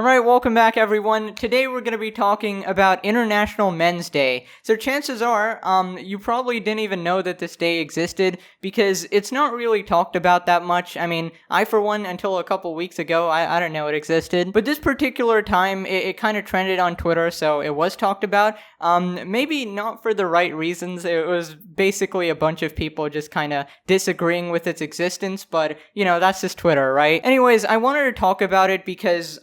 Alright, welcome back everyone. Today we're going to be talking about International Men's Day. So chances are, you probably didn't even know that this day existed because it's not really talked about that much. I mean, I for one, until a couple weeks ago, I didn't know it existed. But this particular time, it kind of trended on Twitter, so it was talked about. Maybe not for the right reasons. It was basically a bunch of people just kind of disagreeing with its existence, but, you know, that's just Twitter, right? Anyways, I wanted to talk about it because,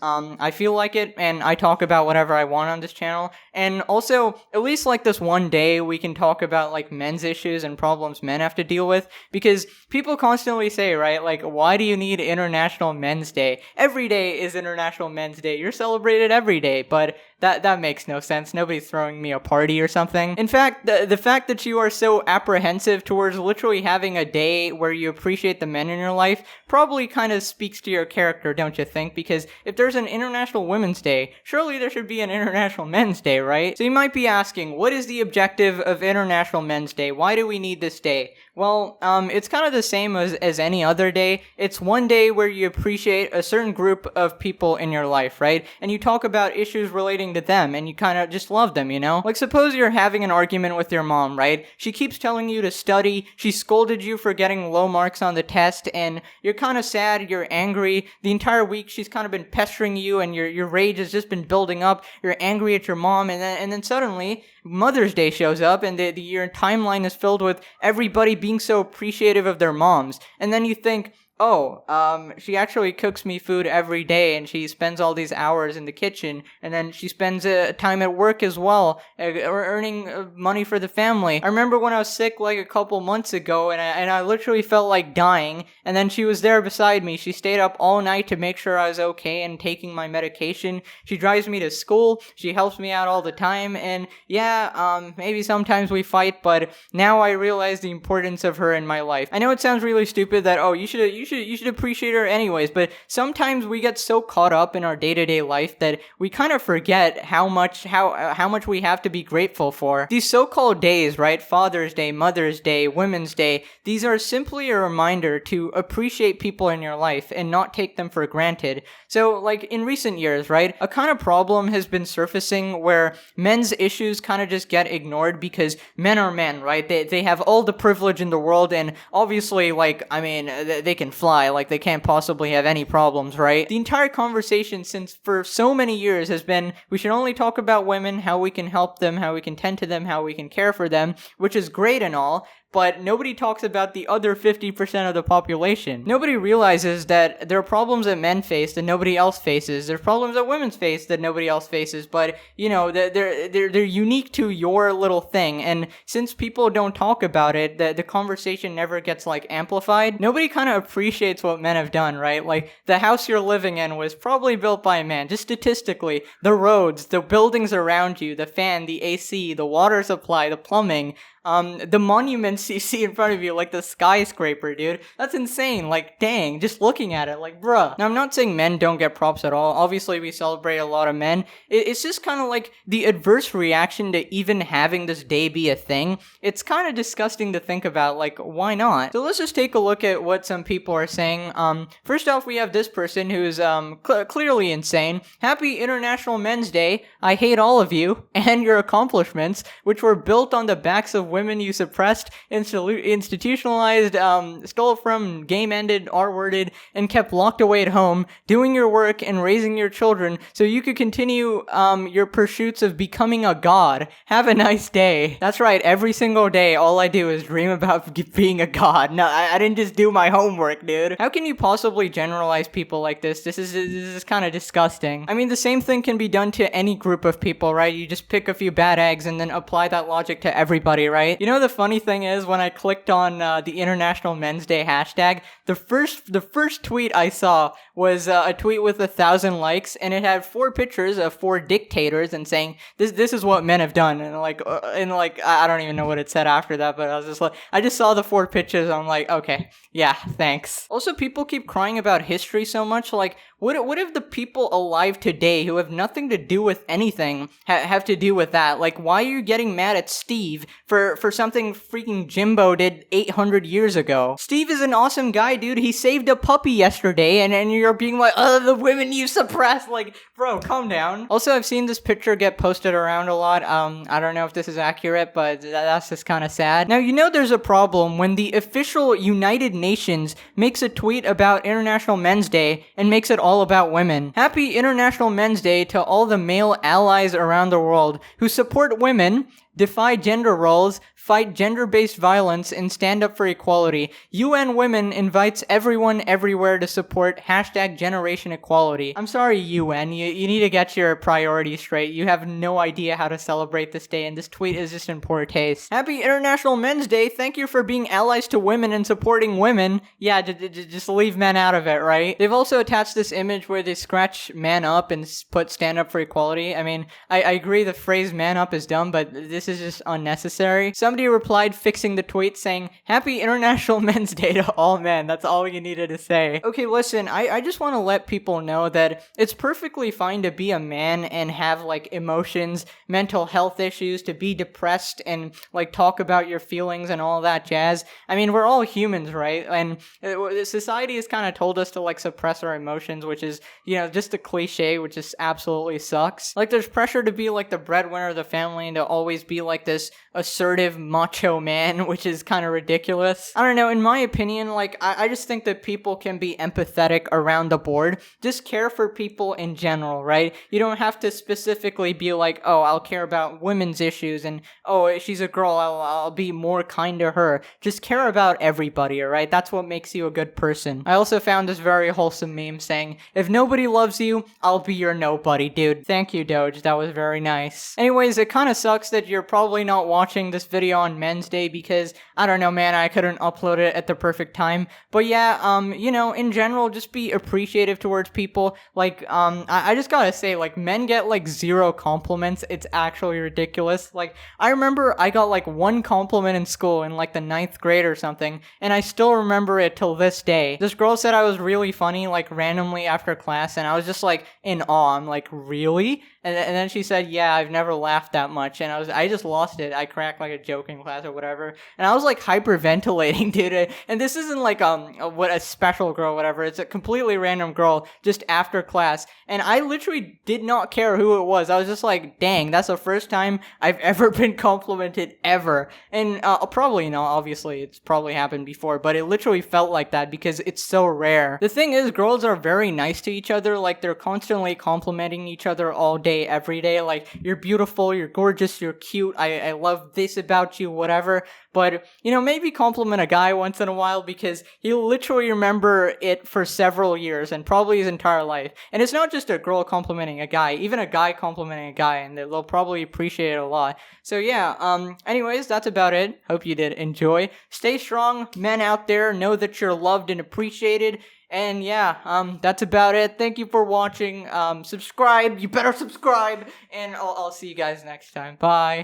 I feel like it, and I talk about whatever I want on this channel, and also, at least like this one day, we can talk about like men's issues and problems men have to deal with, because people constantly say, right, like, why do you need International Men's Day? Every day is International Men's Day, you're celebrated every day, but that makes no sense. Nobody's throwing me a party or something. In fact, the fact that you are so apprehensive towards literally having a day where you appreciate the men in your life probably kind of speaks to your character, don't you think? Because if there's an International Women's Day, surely there should be an International Men's Day, right? So you might be asking, what is the objective of International Men's Day? Why do we need this day? Well, it's kind of the same as any other day. It's one day where you appreciate a certain group of people in your life, right? And you talk about issues relating to them, and you kind of just love them, you know? Like, suppose you're having an argument with your mom, right? She keeps telling you to study, she scolded you for getting low marks on the test, and you're kind of sad, you're angry. The entire week she's kind of been pestering you, and your rage has just been building up. You're angry at your mom, and then suddenly Mother's Day shows up, and your timeline is filled with everybody being so appreciative of their moms. And then you think, oh, she actually cooks me food every day, and she spends all these hours in the kitchen, and then she spends time at work as well, earning money for the family. I remember when I was sick like a couple months ago, and I literally felt like dying, and then she was there beside me. She stayed up all night to make sure I was okay and taking my medication. She drives me to school, she helps me out all the time, and yeah, maybe sometimes we fight, but now I realize the importance of her in my life. I know it sounds really stupid that, oh, you should appreciate her anyways, but sometimes we get so caught up in our day-to-day life that we kind of forget how much we have to be grateful for. These so-called days, right? Father's Day, Mother's Day, Women's Day, these are simply a reminder to appreciate people in your life and not take them for granted. So, like, in recent years, right, a kind of problem has been surfacing where men's issues kind of just get ignored because men are men, right? They have all the privilege in the world, and obviously, like, I mean, they can fly, like they can't possibly have any problems, right? The entire conversation since for so many years has been, we should only talk about women, how we can help them, how we can tend to them, how we can care for them, which is great and all, but nobody talks about the other 50% of the population. Nobody realizes that there are problems that men face that nobody else faces. There's problems that women face that nobody else faces, but, you know, they're unique to your little thing, and since people don't talk about it, the conversation never gets, like, amplified. Nobody kind of appreciates what men have done, right? Like, the house you're living in was probably built by a man, just statistically. The roads, the buildings around you, the fan, the AC, the water supply, the plumbing, the monuments you see in front of you, like the skyscraper, dude. That's insane. Like, dang, just looking at it, like, bruh. Now, I'm not saying men don't get props at all. Obviously, we celebrate a lot of men. It's just kind of like the adverse reaction to even having this day be a thing. It's kind of disgusting to think about, like, why not? So let's just take a look at what some people are saying. First off, we have this person who's, clearly insane. Happy International Men's Day. I hate all of you and your accomplishments, which were built on the backs of women you suppressed, institutionalized, stole from, game-ended, R-worded, and kept locked away at home, doing your work and raising your children so you could continue your pursuits of becoming a god. Have a nice day. That's right, every single day, all I do is dream about being a god. No, I didn't just do my homework, dude. How can you possibly generalize people like this? This is kind of disgusting. I mean, the same thing can be done to any group of people, right? You just pick a few bad eggs and then apply that logic to everybody, right? You know, the funny thing is, when I clicked on the International Men's Day hashtag, the first tweet I saw was a tweet with 1,000 likes, and it had 4 pictures of 4 dictators and saying, this is what men have done, and I don't even know what it said after that, but I was just like, I just saw the 4 pictures, I'm like, okay, yeah, thanks. Also, people keep crying about history so much, like, what if the people alive today who have nothing to do with anything have to do with that? Like, why are you getting mad at Steve for for something freaking Jimbo did 800 years ago. Steve is an awesome guy, dude. He saved a puppy yesterday, and you're being like, oh, the women you suppress. Like, bro, calm down. Also, I've seen this picture get posted around a lot. I don't know if this is accurate, but that's just kind of sad. Now, you know there's a problem when the official United Nations makes a tweet about International Men's Day and makes it all about women. Happy International Men's Day to all the male allies around the world who support women, defy gender roles, fight gender-based violence, and stand up for equality. UN Women invites everyone everywhere to support hashtag Generation Equality. I'm sorry, UN. You need to get your priorities straight. You have no idea how to celebrate this day, and this tweet is just in poor taste. Happy International Men's Day. Thank you for being allies to women and supporting women. Yeah, just leave men out of it, right? They've also attached this image where they scratch man up and put stand up for equality. I mean, I agree the phrase man up is dumb, but this is just unnecessary. Somebody replied fixing the tweet saying, Happy International Men's Day to all men. That's all you needed to say. Okay, listen, I just want to let people know that it's perfectly fine to be a man and have, like, emotions, mental health issues, to be depressed and, like, talk about your feelings and all that jazz. I mean, we're all humans, right? And society has kind of told us to, like, suppress our emotions, which is, you know, just a cliche, which just absolutely sucks. Like, there's pressure to be, like, the breadwinner of the family and to always be, like, this assertive macho man, which is kind of ridiculous. I don't know, in my opinion, like, I just think that people can be empathetic around the board. Just care for people in general, right? You don't have to specifically be like, oh, I'll care about women's issues, and oh, she's a girl, I'll be more kind to her. Just care about everybody, alright? That's what makes you a good person. I also found this very wholesome meme saying, if nobody loves you, I'll be your nobody, dude. Thank you, Doge. That was very nice. Anyways, it kind of sucks that you're probably not watching this video on Men's Day because, I don't know, man, I couldn't upload it at the perfect time. But yeah, you know, in general, just be appreciative towards people. Like, I just gotta say, like, men get, like, 0 compliments. It's actually ridiculous. Like, I remember I got, like, 1 compliment in school in, like, the 9th grade or something, and I still remember it till this day. This girl said I was really funny, like, randomly after class, and I was just, like, in awe. I'm like, really? And then she said, yeah, I've never laughed that much, and I just lost it. I cracked, like, a joke in class or whatever, and I was, like, hyperventilating, dude, and this isn't, like, a special girl or whatever. It's a completely random girl just after class, and I literally did not care who it was. I was just like, dang, that's the first time I've ever been complimented ever. And probably not, obviously, it's probably happened before, but it literally felt like that because it's so rare. The thing is, girls are very nice to each other. Like, they're constantly complimenting each other all day, every day. Like, you're beautiful, you're gorgeous, you're cute, I love this about you, whatever. But, you know, maybe compliment a guy once in a while because he'll literally remember it for several years and probably his entire life. And it's not just a girl complimenting a guy, even a guy complimenting a guy, and they'll probably appreciate it a lot. So yeah, anyways, that's about it. Hope you did enjoy. Stay strong, men out there. Know that you're loved and appreciated. And yeah, that's about it. Thank you for watching. Subscribe. You better subscribe. And I'll see you guys next time. Bye.